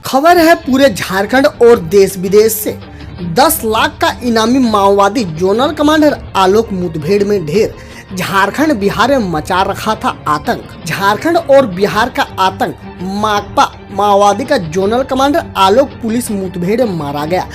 खबर है पूरे झारखंड और देश विदेश से। 10 लाख का इनामी माओवादी जोनल कमांडर आलोक मुठभेड़ में ढेर। झारखंड बिहार में मचा रखा था आतंक। झारखंड और बिहार का आतंक माकपा माओवादी का जोनल कमांडर आलोक पुलिस मुठभेड़ में मारा गया।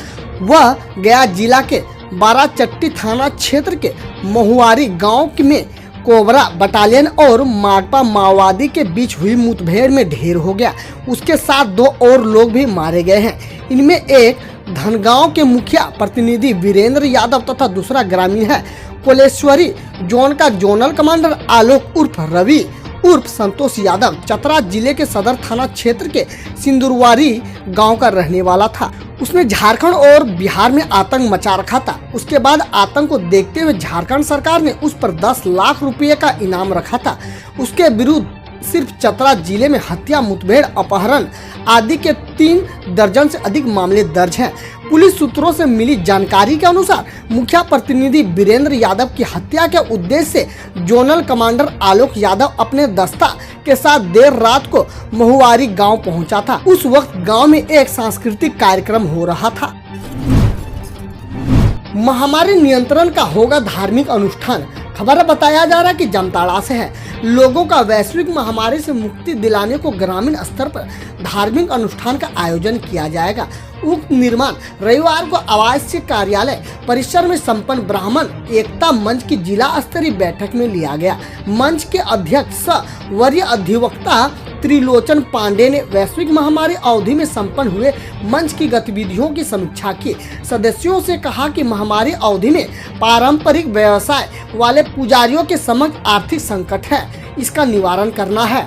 वह गया जिला के बाराचट्टी थाना क्षेत्र के महुआरी गांव में कोबरा बटालियन और माकपा माओवादी के बीच हुई मुठभेड़ में ढेर हो गया। उसके साथ 2 और लोग भी मारे गए हैं। इनमें एक धनगांव के मुखिया प्रतिनिधि वीरेंद्र यादव तथा दूसरा ग्रामीण है कोलेश्वरी जोन का जोनल कमांडर आलोक उर्फ रवि उर्फ संतोष यादव चतरा जिले के सदर थाना क्षेत्र के सिंदुरवारी गांव का रहने वाला था। उसने झारखंड और बिहार में आतंक मचा रखा था। उसके बाद आतंक को देखते हुए झारखंड सरकार ने उस पर 10 लाख रुपए का इनाम रखा था। उसके विरुद्ध सिर्फ चतरा जिले में हत्या, मुठभेड़, अपहरण आदि के 3 दर्जन से अधिक मामले दर्ज हैं। पुलिस सूत्रों से मिली जानकारी के अनुसार मुखिया प्रतिनिधि वीरेंद्र यादव की हत्या के उद्देश्य से जोनल कमांडर आलोक यादव अपने दस्ता के साथ देर रात को महुआरी गांव पहुंचा था। उस वक्त गांव में एक सांस्कृतिक कार्यक्रम हो रहा था। महामारी नियंत्रण का होगा धार्मिक अनुष्ठान। खबर बताया जा रहा है कि जामताड़ा से है। लोगों का वैश्विक महामारी से मुक्ति दिलाने को ग्रामीण स्तर पर धार्मिक अनुष्ठान का आयोजन किया जाएगा। उक्त निर्माण रविवार को आवासीय कार्यालय परिसर में संपन्न ब्राह्मण एकता मंच की जिला स्तरीय बैठक में लिया गया। मंच के अध्यक्ष वरीय अधिवक्ता त्रिलोचन पांडे ने वैश्विक महामारी अवधि में संपन्न हुए मंच की गतिविधियों की समीक्षा की। सदस्यों से कहा कि महामारी अवधि में पारंपरिक व्यवसाय वाले पुजारियों के समक्ष आर्थिक संकट है, इसका निवारण करना है।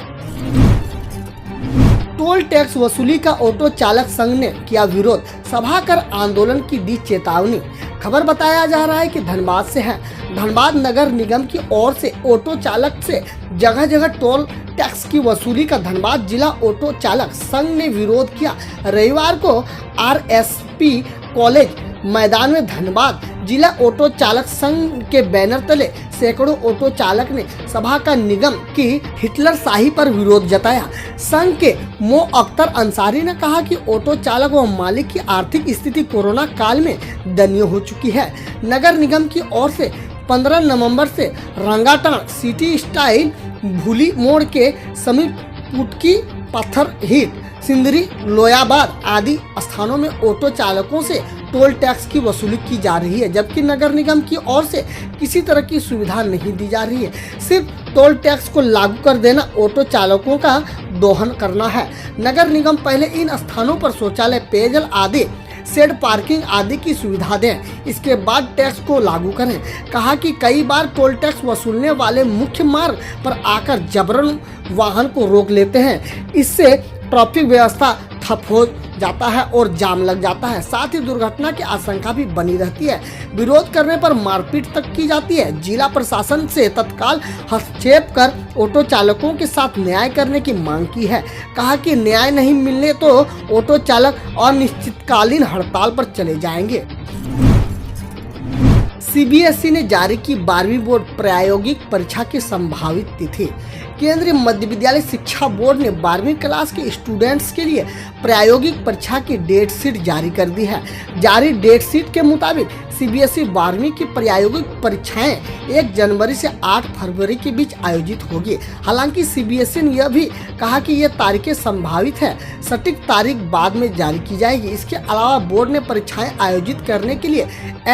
टोल टैक्स वसूली का ऑटो चालक संघ ने किया विरोध, सभा कर आंदोलन की दी चेतावनी। खबर बताया जा रहा है कि धनबाद से है। धनबाद नगर निगम की ओर से ऑटो चालक से जगह जगह टोल टैक्स की वसूली का धनबाद जिला ऑटो चालक संघ ने विरोध किया। रविवार को RSP कॉलेज मैदान में धनबाद जिला ऑटो चालक संघ के बैनर तले सैकड़ों ऑटो चालक ने सभा का निगम की हिटलर शाही पर विरोध जताया। संघ के मो अख्तर अंसारी ने कहा कि ऑटो चालक व मालिक की आर्थिक स्थिति कोरोना काल में दयनीय हो चुकी है। नगर निगम की ओर से 15 नवंबर से रंगाटाण सिटी स्टाइल भूली मोड़ के समीप पुटकी पत्थर हिट सिंदरी लोयाबाद आदि स्थानों में ऑटो चालकों से टोल टैक्स की वसूली की जा रही है, जबकि नगर निगम की ओर से किसी तरह की सुविधा नहीं दी जा रही है। सिर्फ टोल टैक्स को लागू कर देना ऑटो चालकों का दोहन करना है। नगर निगम पहले इन स्थानों पर शौचालय, पेयजल आदि शेड पार्किंग आदि की सुविधा दें, इसके बाद टैक्स को लागू करें। कहा कि कई बार टोल टैक्स वसूलने वाले मुख्य मार्ग पर आकर जबरन वाहन को रोक लेते हैं। इससे ट्रैफिक व्यवस्था ठप हो जाता है और जाम लग जाता है। साथ ही दुर्घटना की आशंका भी बनी रहती है। विरोध करने पर मारपीट तक की जाती है। जिला प्रशासन से तत्काल हस्तक्षेप कर ऑटो चालकों के साथ न्याय करने की मांग की है। कहा कि न्याय नहीं मिलने तो ऑटो चालक अनिश्चितकालीन हड़ताल पर चले जाएंगे। CBSE ने जारी की 12वीं बोर्ड प्रायोगिक परीक्षा की संभावित तिथि। केंद्रीय मध्य विद्यालय शिक्षा बोर्ड ने 12वीं क्लास के स्टूडेंट्स के लिए प्रायोगिक परीक्षा की डेट शीट जारी कर दी है। जारी डेट शीट के मुताबिक CBSE 12वीं की प्रायोगिक परीक्षाएं 1 जनवरी से 8 फरवरी के बीच आयोजित होगी। हालांकि CBSE ने यह भी कहा कि ये तारीखें संभावित है, सटीक तारीख बाद में जारी की जाएगी। इसके अलावा बोर्ड ने परीक्षाएं आयोजित करने के लिए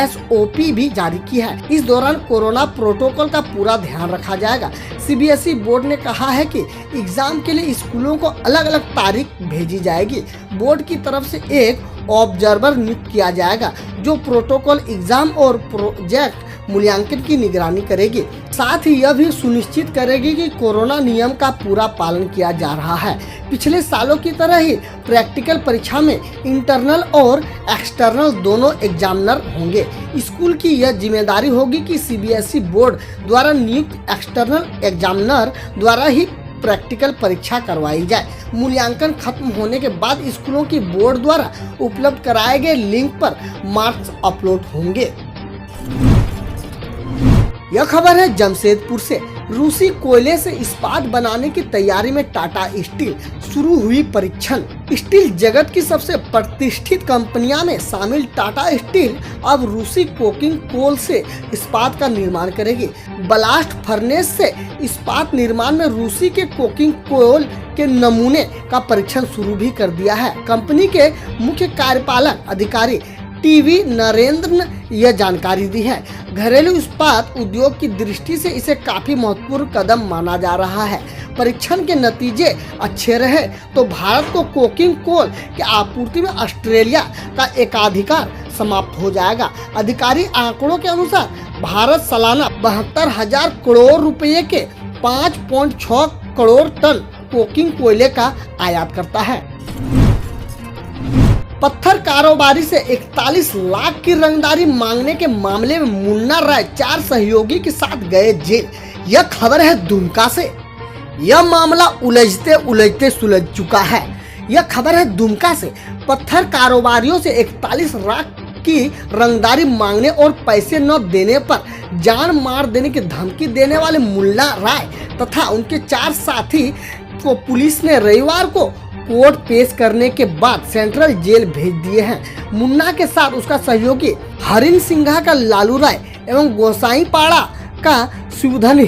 SOP भी जारी की है। इस दौरान कोरोना प्रोटोकॉल का पूरा ध्यान रखा जाएगा। CBSE बोर्ड ने कहा है कि एग्जाम के लिए स्कूलों को अलग अलग तारीख भेजी जाएगी। बोर्ड की तरफ से एक ऑब्जर्वर नियुक्त किया जाएगा जो प्रोटोकॉल, एग्जाम और प्रोजेक्ट मूल्यांकन की निगरानी करेगी। साथ ही यह भी सुनिश्चित करेगी कि कोरोना नियम का पूरा पालन किया जा रहा है। पिछले सालों की तरह ही प्रैक्टिकल परीक्षा में इंटरनल और एक्सटर्नल दोनों एग्जामिनर होंगे। स्कूल की यह जिम्मेदारी होगी कि CBSE बोर्ड द्वारा नियुक्त एक्सटर्नल एग्जामिनर द्वारा ही प्रैक्टिकल परीक्षा करवाई जाए। मूल्यांकन खत्म होने के बाद स्कूलों की बोर्ड द्वारा उपलब्ध कराए गए लिंक पर मार्क्स अपलोड होंगे। यह खबर है जमशेदपुर से। रूसी कोयले से इस्पात बनाने की तैयारी में टाटा स्टील शुरू हुई परीक्षण। स्टील जगत की सबसे प्रतिष्ठित कंपनियों में शामिल टाटा स्टील अब रूसी कोकिंग कोल से इस्पात का निर्माण करेगी। ब्लास्ट फर्नेस से इस्पात निर्माण में रूसी के कोकिंग कोल के नमूने का परीक्षण शुरू भी कर दिया है। कंपनी के मुख्य कार्यपालक अधिकारी टीवी नरेंद्र ने यह जानकारी दी है। घरेलू इस्पात उद्योग की दृष्टि से इसे काफी महत्वपूर्ण कदम माना जा रहा है। परीक्षण के नतीजे अच्छे रहे तो भारत को कोकिंग कोल की आपूर्ति में ऑस्ट्रेलिया का एकाधिकार समाप्त हो जाएगा। अधिकारी आंकड़ों के अनुसार भारत सालाना 72,000 करोड़ रुपए के 5.6 करोड़ टन कोकिंग कोयले का आयात करता है। पत्थर कारोबारी से 41 लाख की रंगदारी मांगने के मामले में मुन्ना राय 4 सहयोगी के साथ गए जेल। यह खबर है दुमका से। यह मामला उलझते उलझते सुलझ चुका है। यह खबर है दुमका से। पत्थर कारोबारियों से 41 लाख की रंगदारी मांगने और पैसे न देने पर जान मार देने की धमकी देने वाले मुन्ना राय तथा उनके 4 साथी को पुलिस ने रविवार को कोर्ट पेश करने के बाद सेंट्रल जेल भेज दिए हैं। मुन्ना के साथ उसका सहयोगी हरिन सिंघा का लालू राय एवं गोसाई पाड़ा का शिवधन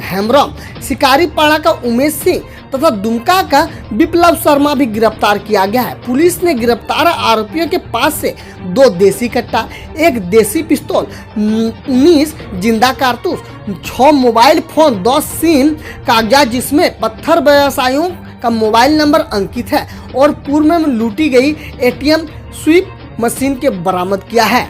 हेम्ब्रम, शिकारी पाड़ा का उमेश सिंह तथा दुमका का विप्लव शर्मा भी गिरफ्तार किया गया है। पुलिस ने गिरफ्तार आरोपियों के पास से 2 देसी कट्टा, 1 देसी पिस्तौल, 19 जिंदा कारतूस, 6 मोबाइल फोन, 10 सिम कागजात जिसमें पत्थर व्यवसायियों का मोबाइल नंबर अंकित है और पूर्व में लूटी गई एटीएम स्वीप मशीन के बरामद किया है।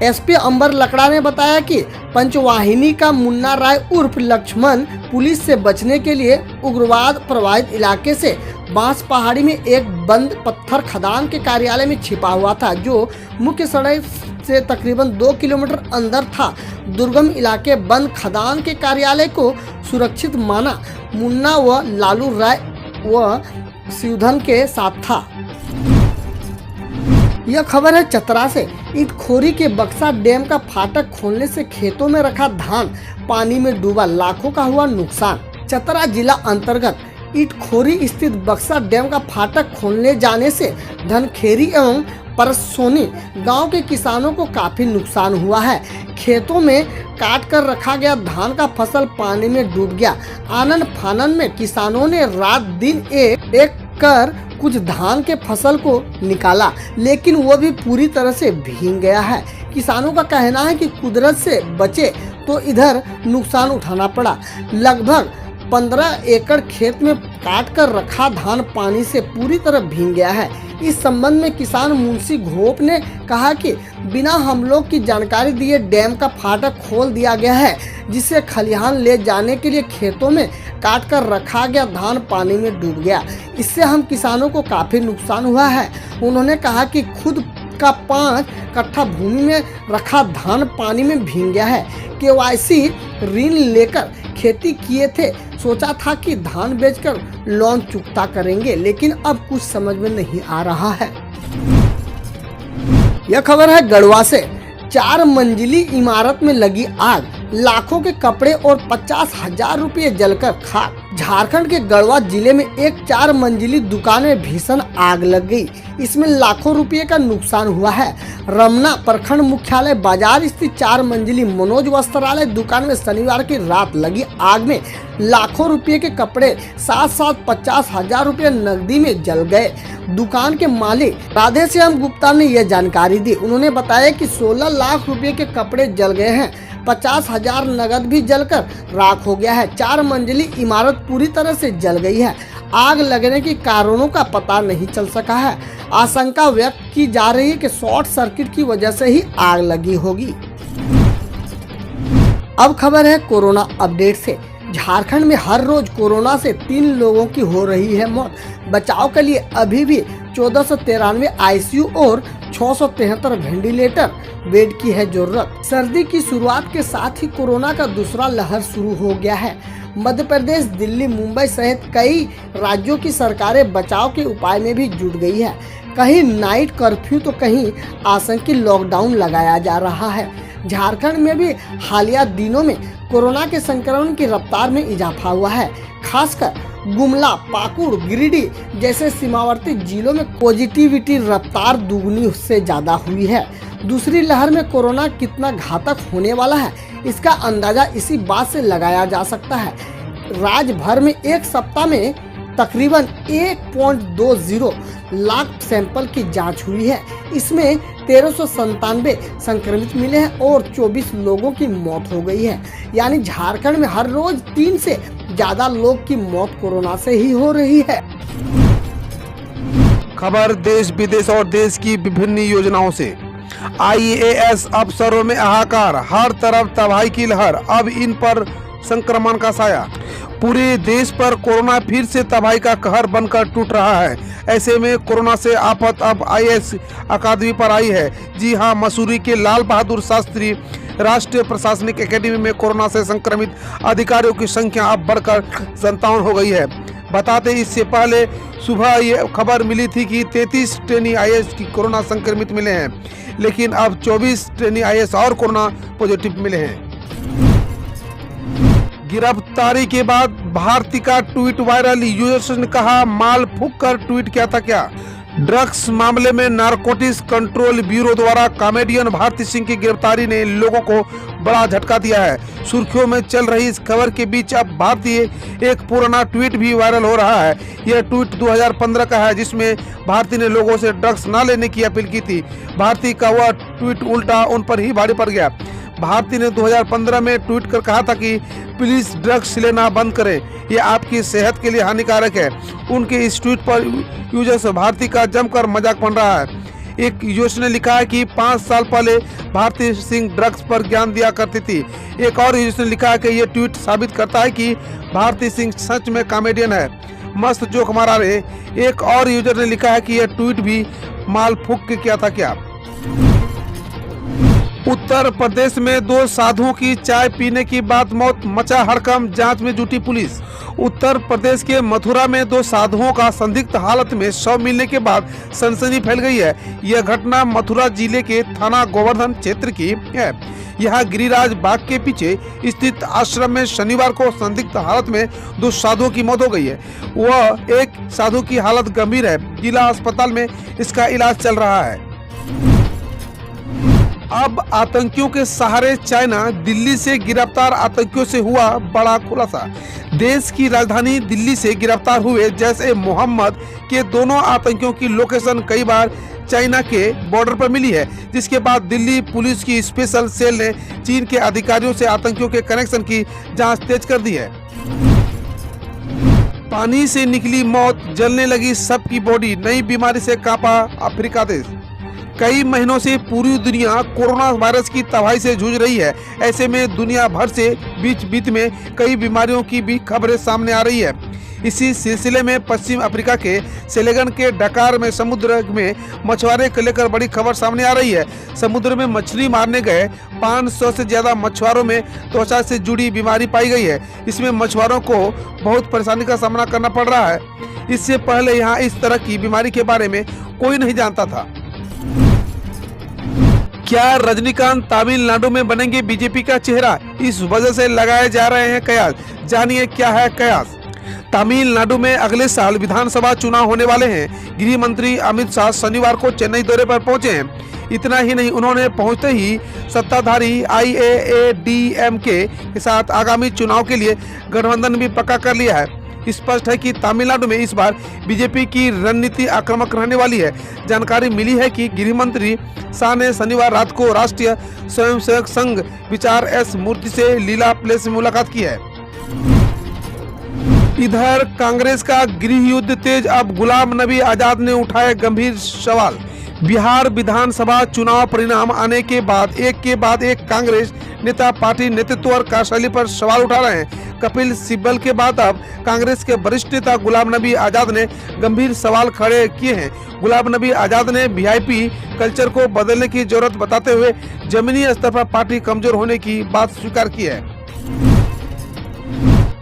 एसपी अंबर लकड़ा ने बताया कि पंचवाहिनी का मुन्ना राय उर्फ लक्ष्मण पुलिस से बचने के लिए उग्रवाद प्रभावित इलाके से बांस पहाड़ी में एक बंद पत्थर खदान के कार्यालय में छिपा हुआ था, जो मुख्य सड़क से तकरीबन 2 किलोमीटर अंदर था। दुर्गम इलाके बंद खदान के कार्यालय को सुरक्षित माना मुन्ना व लालू राय व शिवधन के साथ था। यह खबर है चतरा से। इटखोरी के बक्सा डैम का फाटक खोलने से खेतों में रखा धान पानी में डूबा, लाखों का हुआ नुकसान। चतरा जिला अंतर्गत इटखोरी स्थित बक्सा डैम का फाटक खोलने जाने से धनखेरी एवं परसोनी गांव के किसानों को काफी नुकसान हुआ है। खेतों में काट कर रखा गया धान का फसल पानी में डूब गया। आनन फानन में किसानों ने रात दिन एक कर कुछ धान के फसल को निकाला, लेकिन वो भी पूरी तरह से भीग गया है। किसानों का कहना है कि कुदरत से बचे तो इधर नुकसान उठाना पड़ा। लगभग 15 एकड़ खेत में काट कर रखा धान पानी से पूरी तरह भीग गया है। इस संबंध में किसान मुंशी घोप ने कहा कि बिना हम लोग की जानकारी दिए डैम का फाटक खोल दिया गया है, जिससे खलिहान ले जाने के लिए खेतों में काट कर रखा गया धान पानी में डूब गया। इससे हम किसानों को काफी नुकसान हुआ है। उन्होंने कहा कि खुद का 5 कट्ठा भूमि में रखा धान पानी में भीग गया है। केवाईसी ऋण लेकर खेती किए थे, सोचा था कि धान बेचकर लोन चुकता करेंगे, लेकिन अब कुछ समझ में नहीं आ रहा है। यह खबर है गढ़वा से। 4 मंजिली इमारत में लगी आग, लाखों के कपड़े और 50,000 रुपये जलकर खाक। झारखंड के गढ़वा जिले में एक 4 मंजिली दुकान में भीषण आग लग गई। इसमें लाखों रुपये का नुकसान हुआ है। रमना प्रखंड मुख्यालय बाजार स्थित 4 मंजिली मनोज वस्त्रालय दुकान में शनिवार की रात लगी आग में लाखों रुपये के कपड़े साथ 50,000 रुपये नकदी में जल गए। दुकान के मालिक राधेश्याम गुप्ता ने यह जानकारी दी। उन्होंने बताया कि 16 लाख रुपये के कपड़े जल गए हैं, 50,000 नगद भी जलकर राख हो गया है। 4 मंजिली इमारत पूरी तरह से जल गई है। आग लगने के कारणों का पता नहीं चल सका है। आशंका व्यक्त की जा रही है कि शॉर्ट सर्किट की वजह से ही आग लगी होगी। अब खबर है कोरोना अपडेट से। झारखंड में हर रोज कोरोना से 3 लोगों की हो रही है मौत। बचाव के लिए अभी भी 1493 आईसीयू और 673 वेंटिलेटर बेड की है जरूरत। सर्दी की शुरुआत के साथ ही कोरोना का दूसरा लहर शुरू हो गया है। मध्य प्रदेश, दिल्ली, मुंबई सहित कई राज्यों की सरकारें बचाव के उपाय में भी जुट गई है। कहीं नाइट कर्फ्यू तो कहीं आंशिक लॉकडाउन लगाया जा रहा है। झारखंड में भी हालिया दिनों में कोरोना के संक्रमण की रफ्तार में इजाफा हुआ है। खासकर गुमला, पाकुड़, गिरिडीह जैसे सीमावर्ती जिलों में पॉजिटिविटी रफ्तार दुगनी से ज्यादा हुई है। दूसरी लहर में कोरोना कितना घातक होने वाला है, इसका अंदाजा इसी बात से लगाया जा सकता है। राज्य भर में एक सप्ताह में तकरीबन 1.20 लाख सैंपल की जांच हुई है। इसमें 1397 संक्रमित मिले हैं और 24 लोगों की मौत हो गई है। यानी झारखंड में हर रोज 3 से ज्यादा लोग की मौत कोरोना से ही हो रही है। खबर देश विदेश और देश की विभिन्न योजनाओं से। IAS अफसरों में हाहाकार, हर तरफ तबाही की लहर, अब इन पर संक्रमण का साया। पूरे देश पर कोरोना फिर से तबाही का कहर बनकर टूट रहा है। ऐसे में कोरोना से आफत अब IAS अकादमी पर आई है। जी हां, मसूरी के लाल बहादुर शास्त्री राष्ट्रीय प्रशासनिक एकेडमी में कोरोना से संक्रमित अधिकारियों की संख्या अब बढ़कर 57 हो गई है। बताते इससे पहले सुबह ये खबर मिली थी कि 33 ट्रेनी IAS की कोरोना संक्रमित मिले हैं, लेकिन अब 24 ट्रेनी IAS और कोरोना पॉजिटिव मिले हैं। गिरफ्तारी के बाद भारती का ट्वीट वायरल, यूजर्स ने कहा माल फूंक कर ट्वीट किया था क्या। ड्रग्स मामले में नारकोटिक्स कंट्रोल ब्यूरो द्वारा कॉमेडियन भारती सिंह की गिरफ्तारी ने लोगों को बड़ा झटका दिया है। सुर्खियों में चल रही इस खबर के बीच अब भारतीय एक पुराना ट्वीट भी वायरल हो रहा है। यह ट्वीट 2015 का है, जिसमें भारती ने लोगों से ड्रग्स न लेने की अपील की थी। भारती का वह ट्वीट उल्टा उन पर ही भारी पड़ गया। भारती ने 2015 में ट्वीट कर कहा था कि प्लीज ड्रग्स लेना बंद करें, यह आपकी सेहत के लिए हानिकारक है। उनके इस ट्वीट पर यूजर्स भारती का जमकर मजाक बन रहा है। एक यूजर ने लिखा है कि 5 साल पहले भारती सिंह ड्रग्स पर ज्ञान दिया करती थी। एक और यूजर ने लिखा है कि यह ट्वीट साबित करता है कि भारती सिंह सच में कॉमेडियन है, मस्त जोक मारा रहे। एक और यूजर ने लिखा है कि यह ट्वीट भी माल फूंक के किया था क्या। उत्तर प्रदेश में 2 साधुओं की चाय पीने की बाद मौत, मचा हड़कंप, जांच में जुटी पुलिस। उत्तर प्रदेश के मथुरा में 2 साधुओं का संदिग्ध हालत में शव मिलने के बाद सनसनी फैल गई है। यह घटना मथुरा जिले के थाना गोवर्धन क्षेत्र की है। यहाँ गिरिराज बाग के पीछे स्थित आश्रम में शनिवार को संदिग्ध हालत में 2 साधुओं की मौत हो गई है। वह एक साधु की हालत गंभीर है, जिला अस्पताल में इसका इलाज चल रहा है। अब आतंकियों के सहारे चाइना, दिल्ली से गिरफ्तार आतंकियों से हुआ बड़ा खुलासा। देश की राजधानी दिल्ली से गिरफ्तार हुए जैश-ए-मोहम्मद के दोनों आतंकियों की लोकेशन कई बार चाइना के बॉर्डर पर मिली है, जिसके बाद दिल्ली पुलिस की स्पेशल सेल ने चीन के अधिकारियों से आतंकियों के कनेक्शन की जांच तेज कर दी है। पानी से निकली मौत, जलने लगी सबकी बॉडी, नई बीमारी से कांपा अफ्रीका देश। कई महीनों से पूरी दुनिया कोरोना वायरस की तबाही से जूझ रही है। ऐसे में दुनिया भर से बीच में कई बीमारियों की भी खबरें सामने आ रही है। इसी सिलसिले में पश्चिम अफ्रीका के सेलेगन के डकार में समुद्र में मछुआरे को लेकर बड़ी खबर सामने आ रही है। समुद्र में मछली मारने गए 500 से ज्यादा मछुआरों में त्वचा से जुड़ी बीमारी पाई गई है। इसमें मछुआरों को बहुत परेशानी का सामना करना पड़ रहा है। इससे पहले यहाँ इस तरह की बीमारी के बारे में कोई नहीं जानता था। क्या रजनीकांत तमिलनाडु में बनेंगे बीजेपी का चेहरा? इस वजह से लगाए जा रहे हैं कयास। जानिए क्या है कयास। तमिलनाडु में अगले साल विधानसभा चुनाव होने वाले हैं। गृह मंत्री अमित शाह शनिवार को चेन्नई दौरे पर पहुंचे हैं। इतना ही नहीं, उन्होंने पहुंचते ही सत्ताधारी IAADMK के साथ आगामी चुनाव के लिए गठबंधन भी पक्का कर लिया है। स्पष्ट है कि तमिलनाडु में इस बार बीजेपी की रणनीति आक्रामक रहने वाली है। जानकारी मिली है कि गृह मंत्री शाह ने शनिवार रात को राष्ट्रीय स्वयंसेवक संघ विचार एस मूर्ति से लीला प्लेस में मुलाकात की है। इधर कांग्रेस का गृह युद्ध तेज, अब गुलाम नबी आजाद ने उठाए गंभीर सवाल। बिहार विधानसभा चुनाव परिणाम आने के बाद एक कांग्रेस नेता पार्टी नेतृत्व और कार्यशैली पर सवाल उठा रहे हैं। कपिल सिब्बल के बाद अब कांग्रेस के वरिष्ठ नेता गुलाम नबी आजाद ने गंभीर सवाल खड़े किए हैं। गुलाम नबी आजाद ने VIP कल्चर को बदलने की जरूरत बताते हुए जमीनी स्तर पर पार्टी कमजोर होने की बात स्वीकार की है।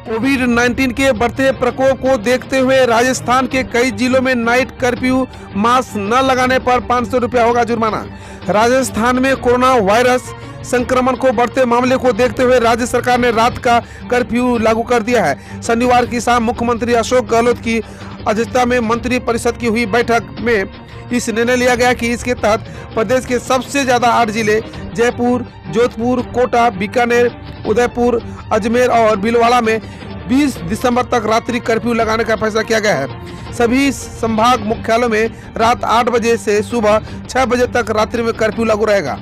कोविड-19 के बढ़ते प्रकोप को देखते हुए राजस्थान के कई जिलों में नाइट कर्फ्यू, मास्क न लगाने पर 500 रुपया होगा जुर्माना। राजस्थान में कोरोना वायरस संक्रमण को बढ़ते मामले को देखते हुए राज्य सरकार ने रात का कर्फ्यू लागू कर दिया है। शनिवार की शाम मुख्यमंत्री अशोक गहलोत की अध्यक्षता में मंत्री परिषद की हुई बैठक में इस निर्णय लिया गया कि इसके तहत प्रदेश के सबसे ज्यादा 8 जिले जयपुर, जोधपुर, कोटा, बीकानेर, उदयपुर, अजमेर और भीलवाड़ा में 20 दिसंबर तक रात्रि कर्फ्यू लगाने का फैसला किया गया है। सभी संभाग मुख्यालयों में रात 8 बजे से सुबह 6 बजे तक रात्रि में कर्फ्यू लागू रहेगा।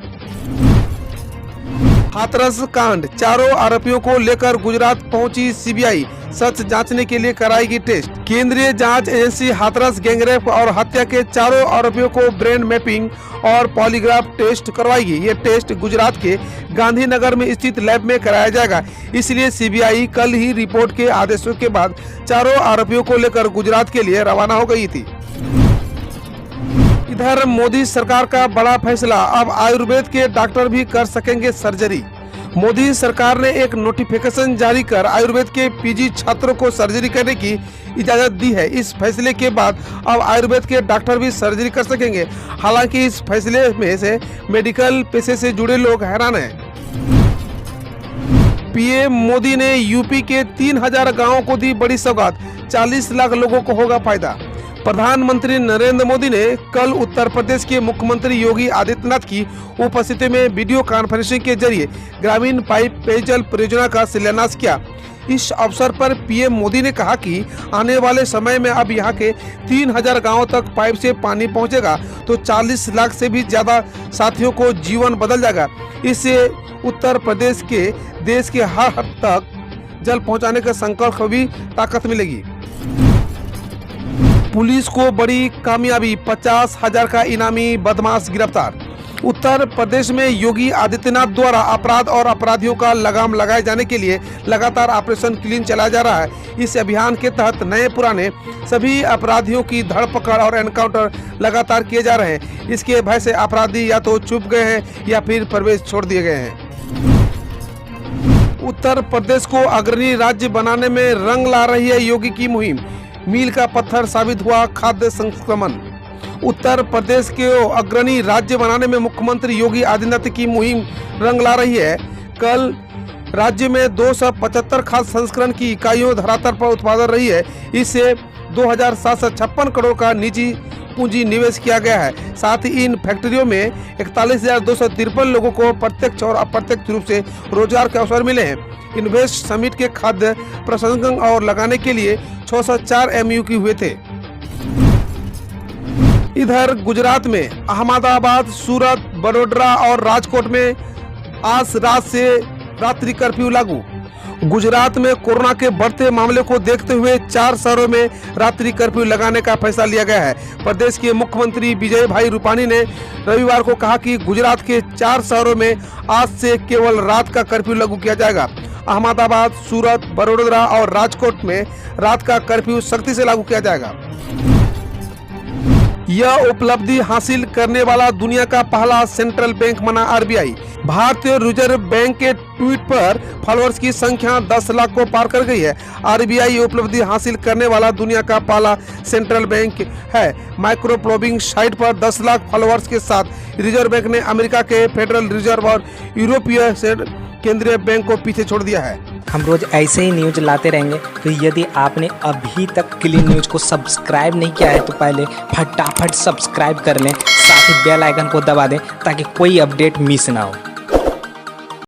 हाथरस कांड, चारों आरोपियों को लेकर गुजरात पहुंची सीबीआई, सच जांचने के लिए कराएगी टेस्ट। केंद्रीय जांच एजेंसी हाथरस गैंगरेप और हत्या के चारों आरोपियों को ब्रेन मैपिंग और पॉलीग्राफ टेस्ट करवाएगी। ये टेस्ट गुजरात के गांधीनगर में स्थित लैब में कराया जाएगा। इसलिए सीबीआई कल ही रिपोर्ट के आदेशों के बाद चारों आरोपियों को लेकर गुजरात के लिए रवाना हो गई थी। इधर मोदी सरकार का बड़ा फैसला, अब आयुर्वेद के डॉक्टर भी कर सकेंगे सर्जरी। मोदी सरकार ने एक नोटिफिकेशन जारी कर आयुर्वेद के पीजी छात्रों को सर्जरी करने की इजाजत दी है। इस फैसले के बाद अब आयुर्वेद के डॉक्टर भी सर्जरी कर सकेंगे। हालांकि इस फैसले में से मेडिकल पेशे से जुड़े लोग हैरान हैं। पीएम मोदी ने यूपी के 3000 गांवों को दी बड़ी सौगात, 40 लाख लोगों को होगा फायदा। प्रधानमंत्री नरेंद्र मोदी ने कल उत्तर प्रदेश के मुख्यमंत्री योगी आदित्यनाथ की उपस्थिति में वीडियो कॉन्फ्रेंसिंग के जरिए ग्रामीण पाइप पेयजल परियोजना का शिलान्यास किया। इस अवसर पर पीएम मोदी ने कहा कि आने वाले समय में अब यहाँ के 3000 गांवों तक पाइप से पानी पहुँचेगा तो 40 लाख से भी ज्यादा साथियों को जीवन बदल जाएगा। इससे उत्तर प्रदेश के देश के हर हद तक जल पहुँचाने का संकल्प को भी ताकत मिलेगी। पुलिस को बड़ी कामयाबी, 50,000 का इनामी बदमाश गिरफ्तार। उत्तर प्रदेश में योगी आदित्यनाथ द्वारा अपराध और अपराधियों का लगाम लगाए जाने के लिए लगातार ऑपरेशन क्लीन चलाया जा रहा है। इस अभियान के तहत नए पुराने सभी अपराधियों की धरपकड़ और एनकाउंटर लगातार किए जा रहे हैं। इसके भय से अपराधी या तो छुप गए हैं या फिर प्रवेश छोड़ दिए गए हैं। उत्तर प्रदेश को अग्रणी राज्य बनाने में रंग ला रही है योगी की मुहिम, मील का पत्थर साबित हुआ खाद्य संक्रमण। उत्तर प्रदेश के अग्रणी राज्य बनाने में मुख्यमंत्री योगी आदित्यनाथ की मुहिम रंग ला रही है। कल राज्य में 275 खाद्य संस्करण की इकाइयों धरातल पर उत्पादन रही है। इससे 2756 करोड़ का निजी पूंजी निवेश किया गया है। साथ ही इन फैक्ट्रियों में 41,253 लोगों को प्रत्यक्ष और अप्रत्यक्ष रूप से रोजगार के अवसर मिले हैं। इन्वेस्ट समिट के खाद्य प्रसंस्करण और लगाने के लिए 604 MUQ हुए थे। इधर गुजरात में अहमदाबाद, सूरत, बड़ोदरा और राजकोट में आज रात से रात्रि कर्फ्यू लागू। गुजरात में कोरोना के बढ़ते मामले को देखते हुए 4 शहरों में रात्रि कर्फ्यू लगाने का फैसला लिया गया है। प्रदेश के मुख्यमंत्री विजय भाई रूपानी ने रविवार को कहा कि गुजरात के 4 शहरों में आज से केवल रात का कर्फ्यू लागू किया जाएगा। अहमदाबाद, सूरत, बड़ोदरा और राजकोट में रात का कर्फ्यू सख्ती से लागू किया जाएगा। यह उपलब्धि हासिल करने वाला दुनिया का पहला सेंट्रल बैंक बना आरबीआई। भारतीय रिजर्व बैंक के ट्वीट पर फॉलोअर्स की संख्या 10 लाख को पार कर गई है। आरबीआई उपलब्धि हासिल करने वाला दुनिया का पहला सेंट्रल बैंक है। माइक्रोब्लॉगिंग साइट पर 10 लाख फॉलोअर्स के साथ रिजर्व बैंक ने अमेरिका के फेडरल रिजर्व और यूरोपीय केंद्रीय बैंक को पीछे छोड़ दिया है। हम रोज ऐसे ही न्यूज लाते रहेंगे, तो यदि आपने अभी तक क्लीन न्यूज को सब्सक्राइब नहीं किया है तो पहले फटाफट सब्सक्राइब कर लें, साथ ही बेल आइकन को दबा दें ताकि कोई अपडेट मिस ना हो।